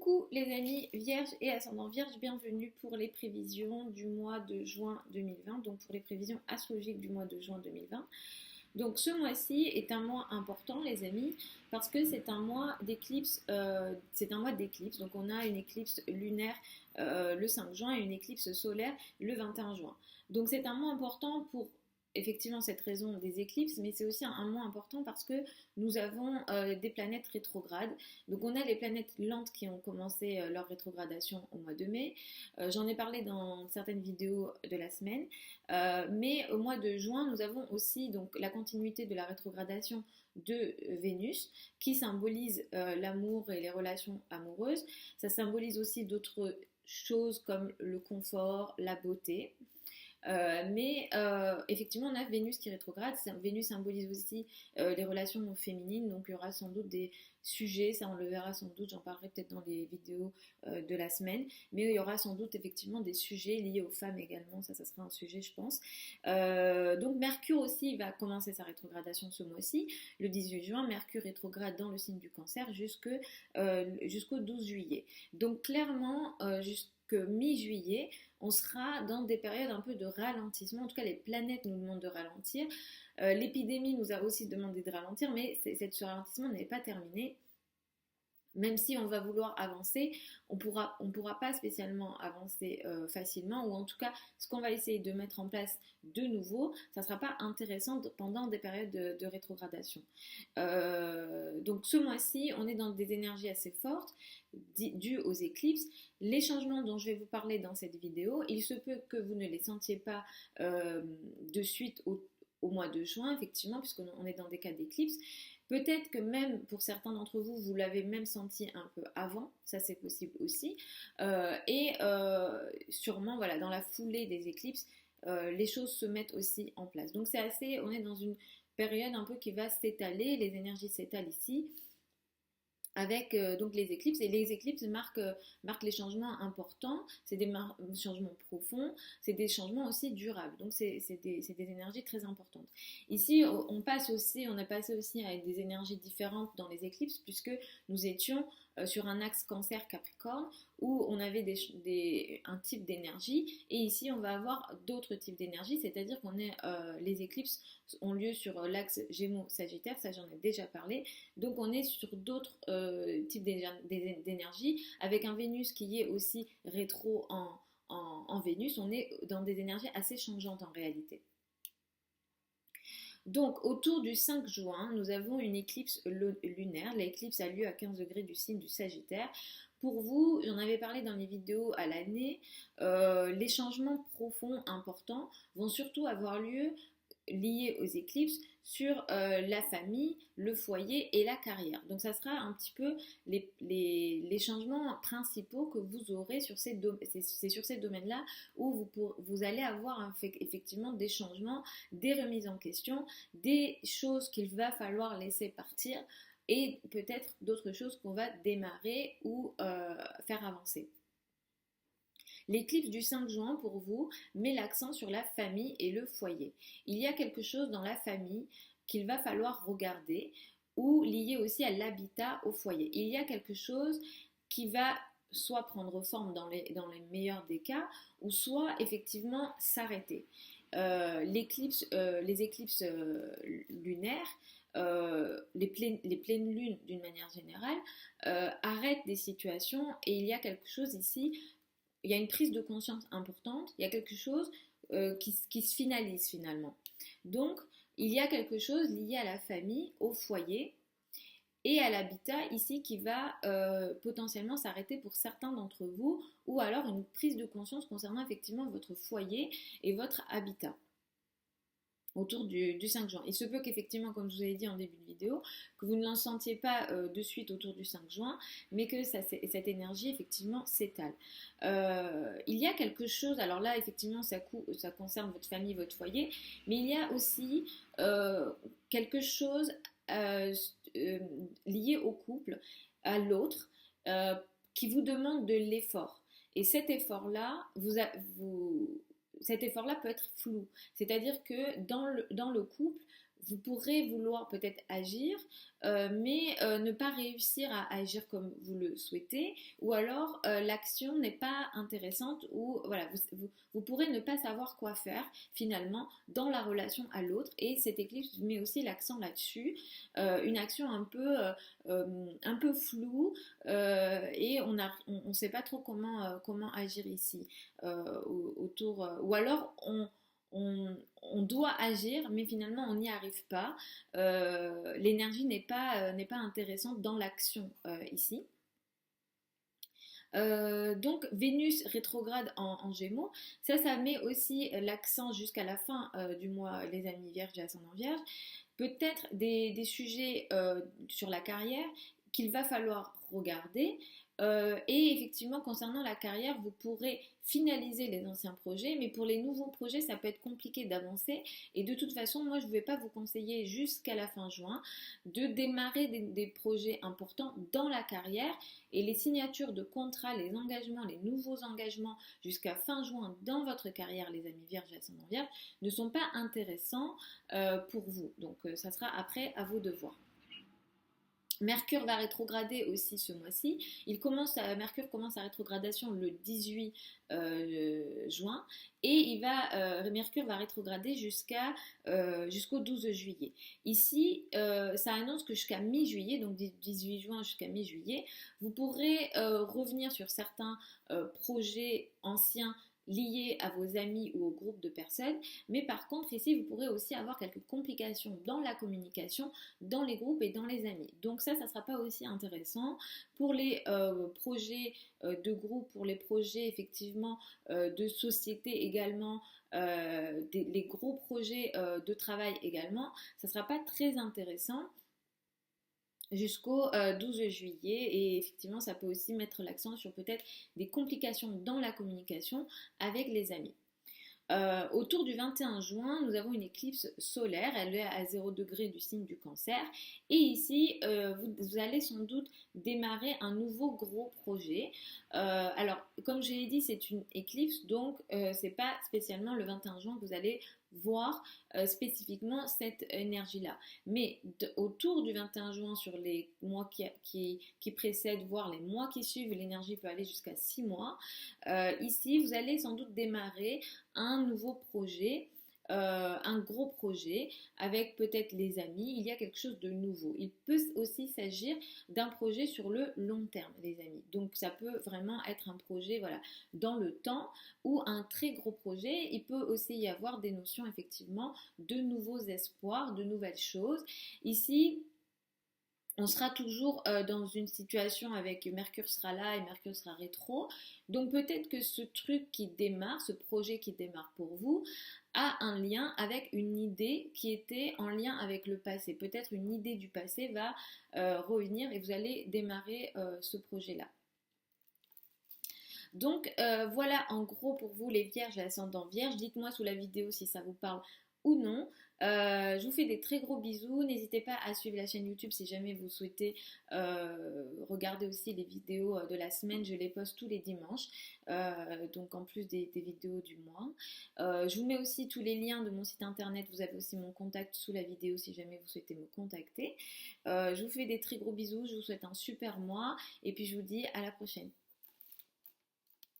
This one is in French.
Coucou les amis vierges et ascendant vierge, bienvenue pour les prévisions du mois de juin 2020, donc pour les prévisions astrologiques du mois de juin 2020. Donc ce mois-ci est un mois important les amis parce que c'est un mois d'éclipse, donc on a une éclipse lunaire le 5 juin et une éclipse solaire le 21 juin. Donc c'est un mois important pour effectivement cette raison des éclipses, mais c'est aussi un mois important parce que nous avons des planètes rétrogrades. Donc on a les planètes lentes qui ont commencé leur rétrogradation au mois de mai. J'en ai parlé dans certaines vidéos de la semaine. Mais au mois de juin, nous avons aussi donc, la continuité de la rétrogradation de Vénus qui symbolise l'amour et les relations amoureuses. Ça symbolise aussi d'autres choses comme le confort, la beauté. Effectivement, on a Vénus qui rétrograde. Vénus symbolise aussi les relations féminines, donc il y aura sans doute des sujets, ça on le verra sans doute, j'en parlerai peut-être dans les vidéos de la semaine, mais il y aura sans doute effectivement des sujets liés aux femmes également, ça sera un sujet je pense. Donc Mercure aussi va commencer sa rétrogradation ce mois-ci, le 18 juin, Mercure rétrograde dans le signe du Cancer jusqu'au 12 juillet. Donc clairement, jusqu'à mi-juillet, on sera dans des périodes un peu de ralentissement. En tout cas, les planètes nous demandent de ralentir. L'épidémie nous a aussi demandé de ralentir, mais ce ralentissement n'est pas terminé. Même si on va vouloir avancer, on pourra pas spécialement avancer facilement, ou en tout cas, ce qu'on va essayer de mettre en place de nouveau, ça ne sera pas intéressant pendant des périodes de rétrogradation. Donc ce mois-ci, on est dans des énergies assez fortes, dues aux éclipses. Les changements dont je vais vous parler dans cette vidéo, il se peut que vous ne les sentiez pas de suite au mois de juin, effectivement, puisqu'on est dans des cas d'éclipse. Peut-être que même pour certains d'entre vous, vous l'avez même senti un peu avant, ça c'est possible aussi. Sûrement, voilà, dans la foulée des éclipses, les choses se mettent aussi en place. Donc on est dans une période un peu qui va s'étaler, les énergies s'étalent ici avec donc les éclipses, et les éclipses marquent les changements importants, c'est des changements profonds, c'est des changements aussi durables, donc c'est des énergies très importantes. Ici on a passé aussi avec des énergies différentes dans les éclipses, puisque nous étions sur un axe Cancer-Capricorne où on avait un type d'énergie, et ici on va avoir d'autres types d'énergie, c'est-à-dire les éclipses ont lieu sur l'axe Gémeaux-Sagittaire, ça j'en ai déjà parlé, donc on est sur d'autres types d'énergie, avec un Vénus qui est aussi rétro en Vénus, on est dans des énergies assez changeantes en réalité. Donc autour du 5 juin, nous avons une éclipse lunaire. L'éclipse a lieu à 15 degrés du signe du Sagittaire. Pour vous, j'en avais parlé dans les vidéos à l'année, les changements profonds importants vont surtout avoir lieu liés aux éclipses sur la famille, le foyer et la carrière. Donc ça sera un petit peu les changements principaux que vous aurez sur c'est sur ces domaines-là où vous allez avoir effectivement des changements, des remises en question, des choses qu'il va falloir laisser partir et peut-être d'autres choses qu'on va démarrer ou faire avancer. L'éclipse du 5 juin, pour vous, met l'accent sur la famille et le foyer. Il y a quelque chose dans la famille qu'il va falloir regarder, ou lié aussi à l'habitat au foyer. Il y a quelque chose qui va soit prendre forme dans les meilleurs des cas, ou soit effectivement s'arrêter. Les éclipses lunaires, les pleines lunes d'une manière générale, arrêtent des situations, et il y a quelque chose ici. Il y a une prise de conscience importante, il y a quelque chose qui se finalise finalement. Donc, il y a quelque chose lié à la famille, au foyer et à l'habitat ici qui va potentiellement s'arrêter pour certains d'entre vous, ou alors une prise de conscience concernant effectivement votre foyer et votre habitat autour du 5 juin. Il se peut qu'effectivement, comme je vous ai dit en début de vidéo, que vous ne l'en sentiez pas de suite autour du 5 juin, mais que cette énergie effectivement s'étale. Il y a quelque chose, alors là effectivement ça concerne votre famille, votre foyer, mais il y a aussi quelque chose lié au couple, à l'autre, qui vous demande de l'effort. Et cet effort-là, cet effort-là peut être flou. C'est-à-dire que dans le couple, vous pourrez vouloir peut-être agir, mais ne pas réussir à agir comme vous le souhaitez, ou alors l'action n'est pas intéressante, ou voilà, vous pourrez ne pas savoir quoi faire finalement dans la relation à l'autre, et cette éclipse met aussi l'accent là-dessus, une action un peu floue, et on ne sait pas trop comment agir ici, autour, ou alors on doit agir, mais finalement on n'y arrive pas. L'énergie n'est pas intéressante dans l'action ici. Donc Vénus rétrograde en Gémeaux, ça met aussi l'accent jusqu'à la fin du mois, les amis vierges et ascendant vierge, peut-être des sujets sur la carrière qu'il va falloir regarder. Et effectivement, concernant la carrière, vous pourrez finaliser les anciens projets, mais pour les nouveaux projets, ça peut être compliqué d'avancer. Et de toute façon, moi, je ne vais pas vous conseiller jusqu'à la fin juin de démarrer des projets importants dans la carrière. Et les signatures de contrats, les engagements, les nouveaux engagements jusqu'à fin juin dans votre carrière, les amis vierges et ascendant vierge, ne sont pas intéressants pour vous. Donc, ça sera après à vous de voir. Mercure va rétrograder aussi ce mois-ci. Mercure commence sa rétrogradation le 18 juin, et Mercure va rétrograder jusqu'au 12 juillet. Ici, ça annonce que jusqu'à mi-juillet, donc 18 juin jusqu'à mi-juillet, vous pourrez revenir sur certains projets anciens liés à vos amis ou au groupe de personnes, mais par contre ici vous pourrez aussi avoir quelques complications dans la communication, dans les groupes et dans les amis. Donc ça sera pas aussi intéressant pour les projets de groupe, pour les projets effectivement de société également, les gros projets de travail également, ça sera pas très intéressant jusqu'au 12 juillet, et effectivement ça peut aussi mettre l'accent sur peut-être des complications dans la communication avec les amis. Autour du 21 juin, nous avons une éclipse solaire, elle est à 0 degré du signe du Cancer, et ici vous allez sans doute démarrer un nouveau gros projet. Alors comme je l'ai dit, c'est une éclipse, donc c'est pas spécialement le 21 juin que vous allez voir spécifiquement cette énergie-là. Mais autour du 21 juin, sur les mois qui précèdent, voire les mois qui suivent, l'énergie peut aller jusqu'à 6 mois. Ici, vous allez sans doute démarrer un nouveau projet, un gros projet avec peut-être les amis. Il y a quelque chose de nouveau. Il peut aussi s'agir d'un projet sur le long terme, les amis. Donc ça peut vraiment être un projet, voilà, dans le temps, ou un très gros projet. Il peut aussi y avoir des notions effectivement de nouveaux espoirs, de nouvelles choses. Ici, on sera toujours dans une situation avec Mercure sera là et Mercure sera rétro. Donc peut-être que ce truc qui démarre, ce projet qui démarre pour vous, a un lien avec une idée qui était en lien avec le passé. Peut-être une idée du passé va revenir et vous allez démarrer ce projet-là. Donc voilà en gros pour vous les vierges et ascendants vierges. Dites-moi sous la vidéo si ça vous parle ou non. Je vous fais des très gros bisous. N'hésitez pas à suivre la chaîne YouTube si jamais vous souhaitez regarder aussi les vidéos de la semaine. Je les poste tous les dimanches, donc en plus des vidéos du mois. Je vous mets aussi tous les liens de mon site internet. Vous avez aussi mon contact sous la vidéo si jamais vous souhaitez me contacter. Je vous fais des très gros bisous. Je vous souhaite un super mois et puis je vous dis à la prochaine.